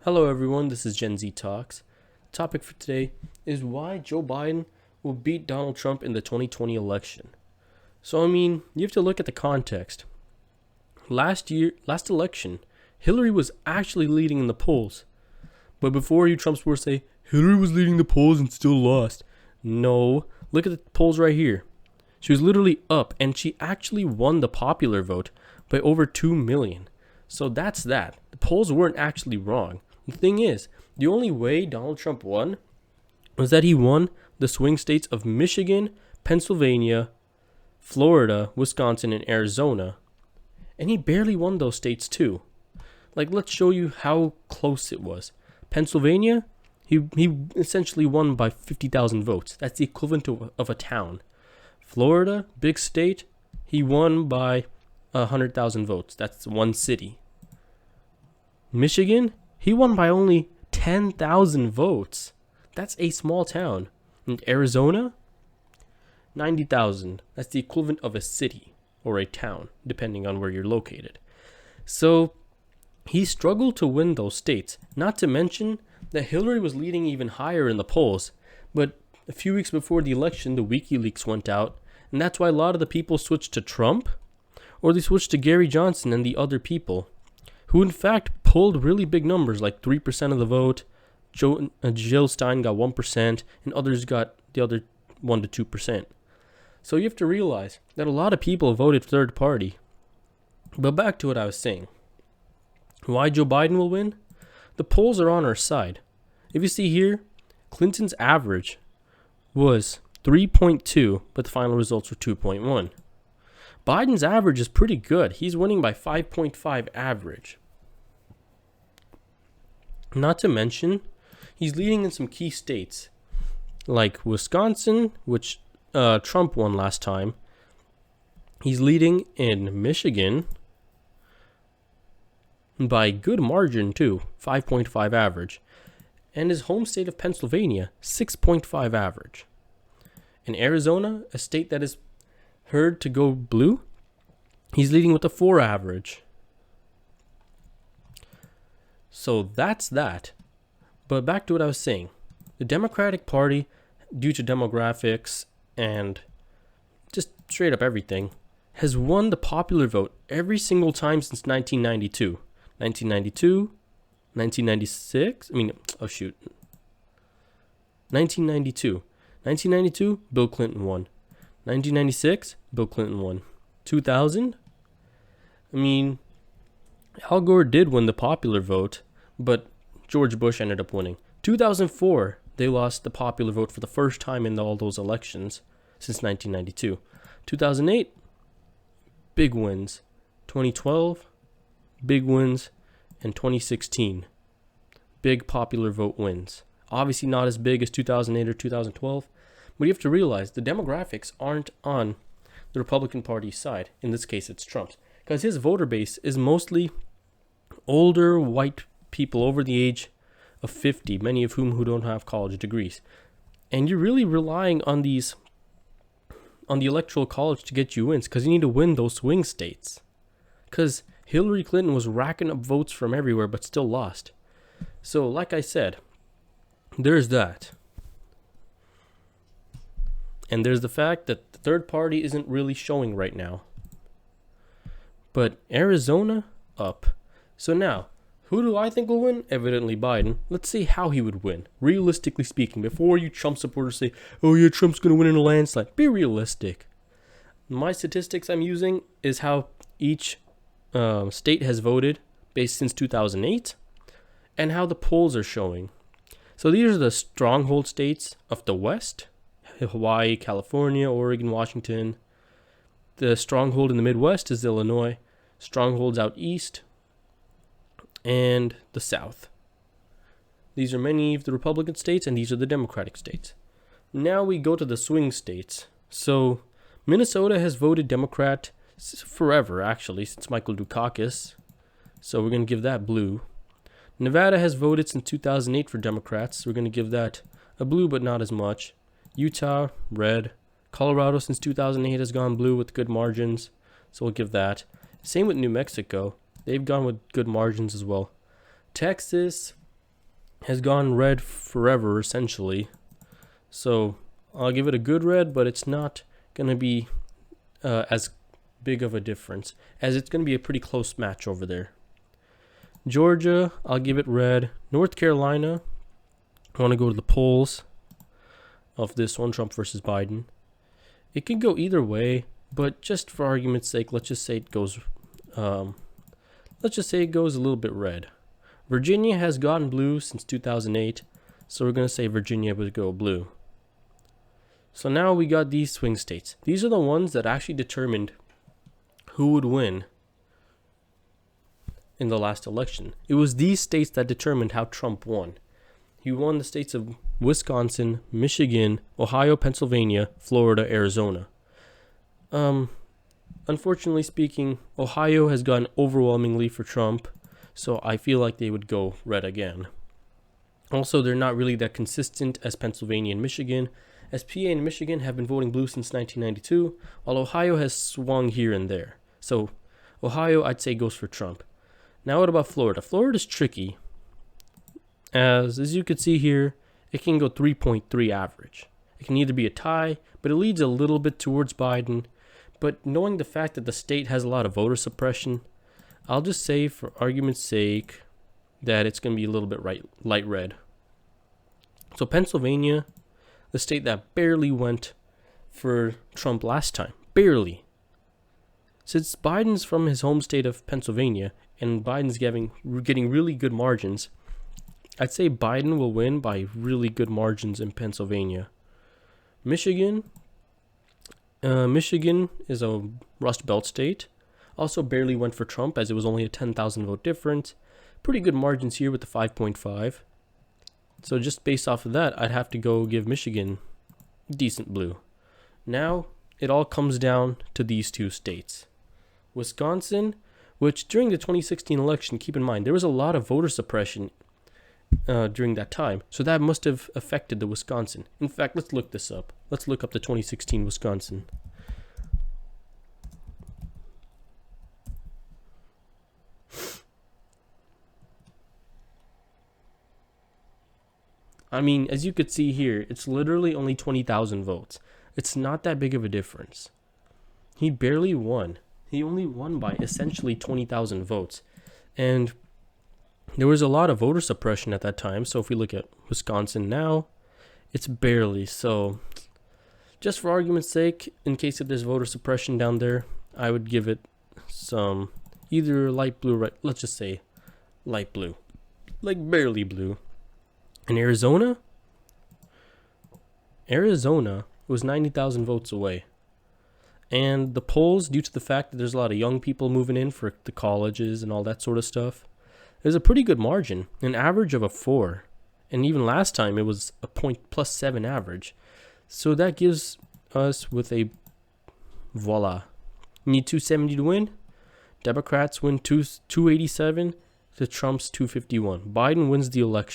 Hello everyone, this is Gen Z Talks. The topic for today is why Joe Biden will beat Donald Trump in the 2020 election. You have to look at the context. Last election, Hillary was actually leading in the polls. But before you Trump supporters say, Hillary was leading the polls and still lost. No, look at the polls right here. She was literally up and she actually won the popular vote by over 2 million. So that's that. The polls weren't actually wrong. The thing is, the only way Donald Trump won was that he won the swing states of Michigan, Pennsylvania, Florida, Wisconsin, and Arizona. And he barely won those states too. Let's show you how close it was. Pennsylvania, he essentially won by 50,000 votes. That's the equivalent of a town. Florida, big state, he won by 100,000 votes. That's one city. Michigan, he won by only 10,000 votes. That's a small town. And Arizona, 90,000. That's the equivalent of a city or a town, depending on where you're located. So he struggled to win those states. Not to mention that Hillary was leading even higher in the polls. But a few weeks before the election, the WikiLeaks went out. And that's why a lot of the people switched to Trump, or they switched to Gary Johnson and the other people, who in fact pulled really big numbers, like 3% of the vote. Jill Stein got 1%, and others got the other 1 to 2%. So you have to realize that a lot of people voted third party. But back to what I was saying. Why Joe Biden will win? The polls are on our side. If you see here, Clinton's average was 3.2, but the final results were 2.1. Biden's average is pretty good. He's winning by 5.5 average. Not to mention, he's leading in some key states like Wisconsin, which Trump won last time. He's leading in Michigan by a good margin too, 5.5 average. And his home state of Pennsylvania, 6.5 average. In Arizona, a state that is heard to go blue, he's leading with a 4 average. So that's that. But back to what I was saying. The Democratic Party, due to demographics and just straight up everything, has won the popular vote every single time since 1992. 1992, 1996, 1992. 1992, Bill Clinton won. 1996, Bill Clinton won. 2000, Al Gore did win the popular vote, but George Bush ended up winning. 2004, they lost the popular vote for the first time in all those elections since 1992. 2008, big wins. 2012, big wins. And 2016, big popular vote wins. Obviously not as big as 2008 or 2012, but you have to realize the demographics aren't on the Republican Party's side. In this case, it's Trump's, because his voter base is mostly older white people over the age of 50, many of whom who don't have college degrees. And you're really relying on the electoral college to get you wins, because you need to win those swing states. Because Hillary Clinton was racking up votes from everywhere but still lost. So like I said, there's that. And there's the fact that the third party isn't really showing right now. But Arizona, up. So now, who do I think will win? Evidently Biden. Let's see how he would win. Realistically speaking, before you Trump supporters say, oh yeah, Trump's going to win in a landslide. Be realistic. My statistics I'm using is how each state has voted based since 2008 and how the polls are showing. So these are the stronghold states of the West: Hawaii, California, Oregon, Washington. The stronghold in the Midwest is Illinois. Strongholds out east and the South. These are many of the Republican states, and these are the Democratic states. Now we go to the swing states. So Minnesota has voted Democrat forever, actually, since Michael Dukakis. So we're going to give that blue. Nevada has voted since 2008 for Democrats. So we're going to give that a blue, but not as much. Utah, red. Colorado since 2008 has gone blue with good margins. So we'll give that. Same with New Mexico. They've gone with good margins as well. Texas, has gone red forever, essentially. So I'll give it a good red, but it's not going to be as big of a difference, as it's going to be a pretty close match over there. Georgia, I'll give it red. North Carolina, I want to go to the polls of this one, Trump versus Biden. It could go either way, but just for argument's sake, let's just say it goes a little bit red. Virginia has gotten blue since 2008, so we're going to say Virginia would go blue. So now we got these swing states. These are the ones that actually determined who would win in the last election. It was these states that determined how Trump won. He won the states of Wisconsin, Michigan, Ohio, Pennsylvania, Florida, Arizona. Unfortunately speaking, Ohio has gone overwhelmingly for Trump, so I feel like they would go red again. Also, they're not really that consistent as Pennsylvania and Michigan, as PA and Michigan have been voting blue since 1992, while Ohio has swung here and there. So Ohio, I'd say, goes for Trump. Now what about Florida? Florida's tricky. As you can see here, it can go 3.3 average. It can either be a tie, but it leads a little bit towards Biden. But knowing the fact that the state has a lot of voter suppression, I'll just say for argument's sake that it's going to be a little bit light red. So Pennsylvania, the state that barely went for Trump last time, barely. Since Biden's from his home state of Pennsylvania and Biden's getting really good margins, I'd say Biden will win by really good margins in Pennsylvania. Michigan is a Rust Belt state. Also barely went for Trump as it was only a 10,000 vote difference. Pretty good margins here with the 5.5. So just based off of that, I'd have to go give Michigan decent blue. Now, it all comes down to these two states. Wisconsin, which during the 2016 election, keep in mind, there was a lot of voter suppression during that time. So that must have affected the Wisconsin. In fact, let's look this up. Let's look up the 2016 Wisconsin. I mean, as you could see here, it's literally only 20,000 votes. It's not that big of a difference. He barely won. He only won by essentially 20,000 votes. And there was a lot of voter suppression at that time. So if we look at Wisconsin now, it's barely. So just for argument's sake, in case if there's voter suppression down there, I would give it some either light blue, right? Let's just say light blue, like barely blue. In Arizona was 90,000 votes away. And the polls, due to the fact that there's a lot of young people moving in for the colleges and all that sort of stuff, there's a pretty good margin, an average of a 4. And even last time, it was a +7 average. So that gives us with a voila. You need 270 to win. Democrats win 287 to Trump's 251. Biden wins the election.